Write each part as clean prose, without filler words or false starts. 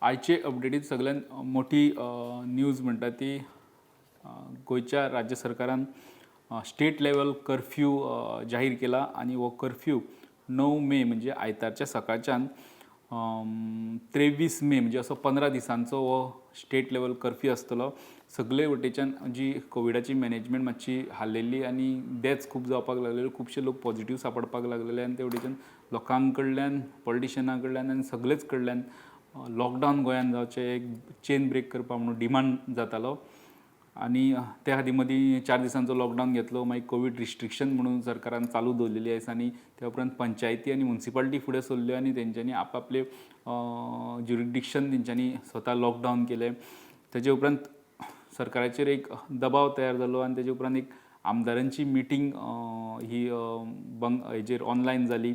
आयचे अपडेटीत सगळ्यात मोठी न्यूज म्हणटा ती गोयच्या राज्य सरकारान स्टेट लेवल कर्फ्यू जाहीर केला आणि वो कर्फ्यू 9 मे म्हणजे आयतारच्या सकाळच्यान 23 मे म्हणजे असो 15 दिसांचो वो स्टेट लेवल कर्फ्यू आसतलो. सगळे वटेच्यान जी कोविडाची मॅनेजमेंट मातशी हाल्लेली आनी डेथ्स खूब जावपाक लागलेले, खुबशे लोक पॉझिटिव्ह सांपडपाक लागलेले आनी ते वटेच्यान लोकां कडल्यान पॉलिटिशियनां कडल्यान आनी सगळेच कडल्यान लॉकडावन गोंयांत जावचें एक चेन ब्रेक करपा म्हणून डिमांड जातालो. आनी त्या खातीर मदीं 4 दिसांचो लॉकडावन घेतलो. मागीर कोवीड रिस्ट्रिक्शन म्हणून सरकारान चालू दवरलेली आसा आनी त्या उपरांत पंचायती आनी म्युन्सिपालिटी फुडें सरल्यो आनी तेंच्यांनी आपआपले ज्युरिडिक्शन तेंच्यांनी स्वता लॉकडावन केलें. तेजे उपरांत सरकाराचेर एक दबाव तयार जालो आनी तेजे उपरांत एक आमदारांची मिटींग ही हेजेर ऑनलायन जाली.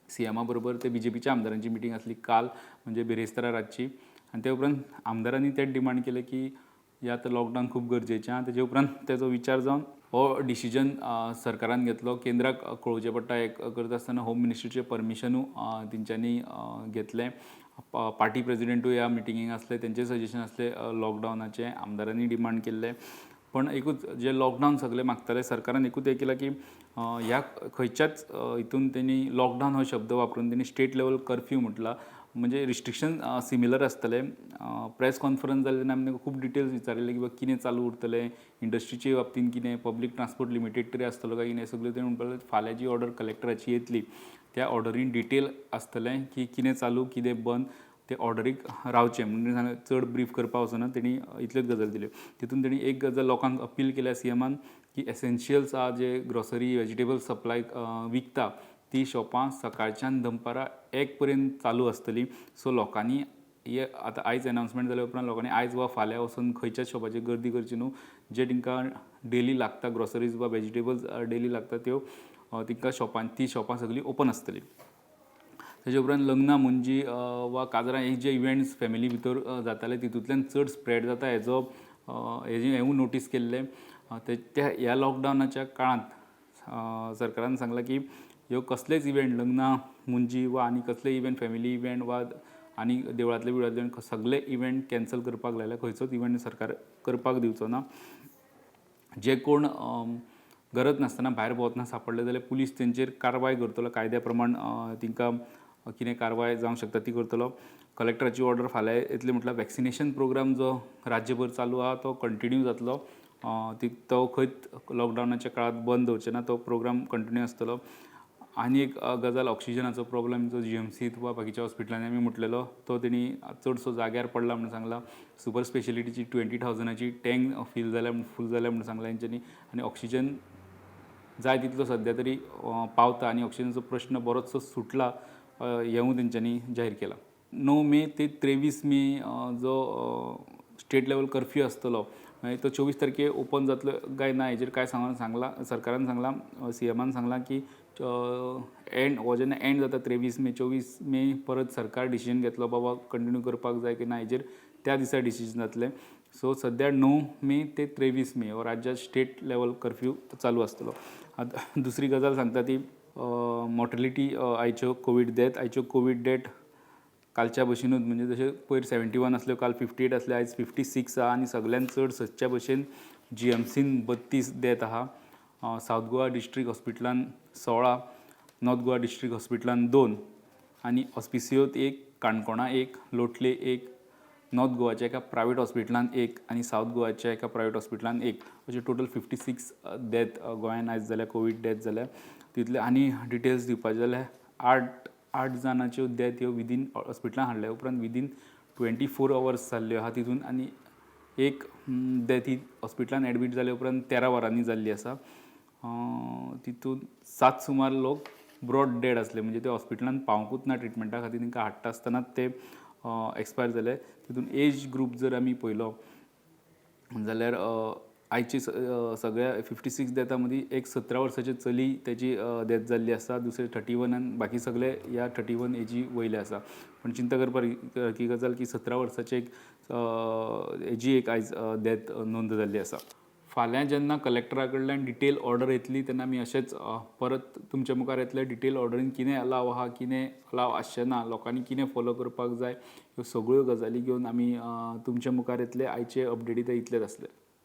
सीएमा बरोबर ते बीजेपीच्या आमदारांची मिटींग आसली काल, म्हणजे बिरेस्तारा रातची. आनी ते उपरांत आमदारांनी तेच डिमांड केलें की ह्या आतां लॉकडावन खूब गरजेचें आहा. तेजे उपरांत तेजो विचार जावन हो डिसिजन सरकारान घेतलो. केंद्राक कळोवचें पडटा. हें करता आसतना होम मिनिस्ट्रीचें परमिशनूय तेंच्यांनी घेतलें. पार्टी प्रेजिडेंटूय ह्या मिटिंगेक आसले, तेंचें सजेशन आसलें लॉकडावनाचें. आमदारांनी डिमांड केल्लें. पण एकूच जे लॉकडावन सगळे मागताले, सरकारान एकूच हें केलां की ह्या खंयच्याच हितून तेणी लॉकडावन हो शब्द वापरून तेणी स्टेट लेवल कर्फ्यू म्हटला. म्हणजे रिस्ट्रिक्शन सिमिलर आसतले. प्रेस कॉन्फरन्स जाली तेन्ना आमी खूब डिटेल्स विचारिल्ले की कितें चालू उरतलें, इंडस्ट्रीचे बाबतींत कितें, पब्लीक ट्रान्सपोर्ट लिमिटेड तरी आसतलो काय कितें, सगळें तेणी म्हणपाक लागले फाल्यां जी ऑर्डर कलेक्टराची येतली त्या ऑर्डरीन डिटेल आसतलें की कितें चालू कितें बंद, ते ऑर्डरीक रावचें म्हणून सांगलें. चड ब्रीफ करपा वचना, तेणी इतल्योच गजाली दिल्यो. तितून तेणी एक गजाल लोकांक अपील केल्या सीएमान की एसेन्शियल्स आहा जे ग्रोसरी वेजिटेबल सप्लाय विकता ती शॉपां सकाळच्यान दनपारां 1 पर्यंत चालू आसतलीं. सो लोकांनी हे आतां आयज अनावन्समेंट जाल्या उपरांत लोकांनी आयज वा फाल्यां वचून खंयच्याच शॉपाचेर गर्दी करची न्हू. जे तांकां डेली लागता, ग्रोसरीज वा वेजिटेबल्स डेली लागता त्यो तांकां ती शॉपां सगळीं ओपन आसतलीं. तेजे उपरांत लग्नां मुंजी वा काजरां हे जे इव्हेंट्स फॅमिली भितर जाताले तितूंतल्यान चड स्प्रेड जाता हेवूय नोटीस केल्लें. ह्या लॉकडावनाच्या काळांत सरकारान सांगलां की ह्यो कसलेच इव्हेंट लग्नां मुंजी वा आनी कसले इव्हेंट फॅमिली इव्हेंट वा आनी देवळांतले बिवळांतले सगळे इव्हेंट कॅन्सल करपाक लायल्या. खंयचोच इव्हेंट सरकार करपाक दिवचो ना. जे कोण गरज नासतना भायर भोंवतना सांपडले जाल्यार पुलीस तेंचेर कारवाय करतलो. कायद्या प्रमाण तांकां कितें कारवाय जावंक शकता ती करतलो. कलेक्टराची ऑर्डर फाल्यां येतली म्हटल्यार वॅक्सिनेशन प्रोग्राम जो राज्यभर चालू आहा तो कंटिन्यू जातलो. तो खंयच लॉकडावनाच्या काळांत बंद दवरचे ना. तो प्रोग्राम कंटिन्यू आसतलो. आनी एक गजाल ऑक्सिजनाचो प्रॉब्लेम जो जीएमसीत वा बाकीच्या हॉस्पिटलांनी आमी म्हटलेलो तो तेणी चडसो जाग्यार पडला म्हणून सांगला. सुपर स्पेशलिटीची 20,000ची टँक फूल जाल्या म्हणून सांगला तेंच्यांनी. आनी ऑक्सिजन जाय तितलो सद्या तरी पावता आनी ऑक्सिजनाचो प्रश्न बरोचसो सुटला हेंवूय तेंच्यांनी जाहीर केलां. 9 मे ते 23 मे जो स्टेट लेवल कर्फ्यू आसतलो मागीर तो 24 तारखेक ओपन जातलो काय ना हेजेर कांय सांगलां. सरकारान सांगलां, सीएमान सांगलां की हो जेन्ना एंड जाता 23 मे 24 मे परत सरकार डिसिजन घेतलो बाबा कंटिन्यू करपाक जाय की ना हेजेर त्या दिसा डिसिजन जातलें. सो सद्या 9 मे ते 23 मे हो राज्यात स्टेट लेवल कर्फ्यू चालू आसतलो. दुसरी गजाल सांगता ती मॉर्टेलिटी आयच्यो कोवीड डेथ आयच्यो कोवीड डेथ कालच्या भशेनूच म्हणजे जशें पयर 71 आसल्यो काल 58 आसले आयज 56 आहा आनी सगळ्यान चड सदच्या भशेन जीएमसीन 32 डेथ आहा. सावथ गोवा डिस्ट्रिक्ट हॉस्पिटलान 16, नॉर्थ गोवा डिस्ट्रिक्ट हॉस्पिटलान 2 आनी ऑस्पिसियोत 1, काणकोणा 1, लोटले 1, नॉर्थ गोवाच्या एका प्रायवेट हॉस्पिटलान 1 आनी सावथ गोवाच्या एका प्रायवेट हॉस्पिटलान 1 अशे टोटल 56 डेथ गोंयान आयज जाल्या कोवीड डेथ जाल्या. तितले आनी डिटेल्स दिवपाचे जाल्यार 8 जाणांच्यो डेथ ह्यो विदीन हॉस्पिटलान हाडल्या उपरांत विदीन 24 hours जाल्ल्यो आहा. तितून आनी एक डेथ ही हॉस्पिटलान एडमीट जाल्या उपरांत 13 वरांनी जाल्ली आसा. तितून 7 सुमार लोक ब्रॉड डेड आसले म्हणजे ते हॉस्पिटलान पावंकूच ना ट्रिटमेंटा खातीर. तांकां हाडटा आसतनाच ते एक्सपायर जाले. तितून एज ग्रूप जर आमी पळयलो जाल्यार आयची सगळ्या 56 डेथां मदीं एक 17 वर्साचें चली तेजी डेथ जाल्ली आसा. दुसरे 31 आनी बाकी सगळे ह्या 31 एजी वयले आसा. पण चिंता करपाची गजाल की 17 वर्साचे हेजी एक आयज डेथ नोंद जाल्ली आसा. फाल्यां जेन्ना कलेक्टरा कडल्यान डिटेल ऑर्डर येतली तेन्ना आमी अशेंच परत तुमच्या मुखार येतले. डिटेल ऑर्डरीन कितें अलाव आहा, कितें अलाव आसचें ना, लोकांनी कितें फॉलो करपाक जाय, ह्यो सगळ्यो गजाली घेवन आमी तुमच्या मुखार येतले. आयचे अपडेटीत इतलेंच आसलें.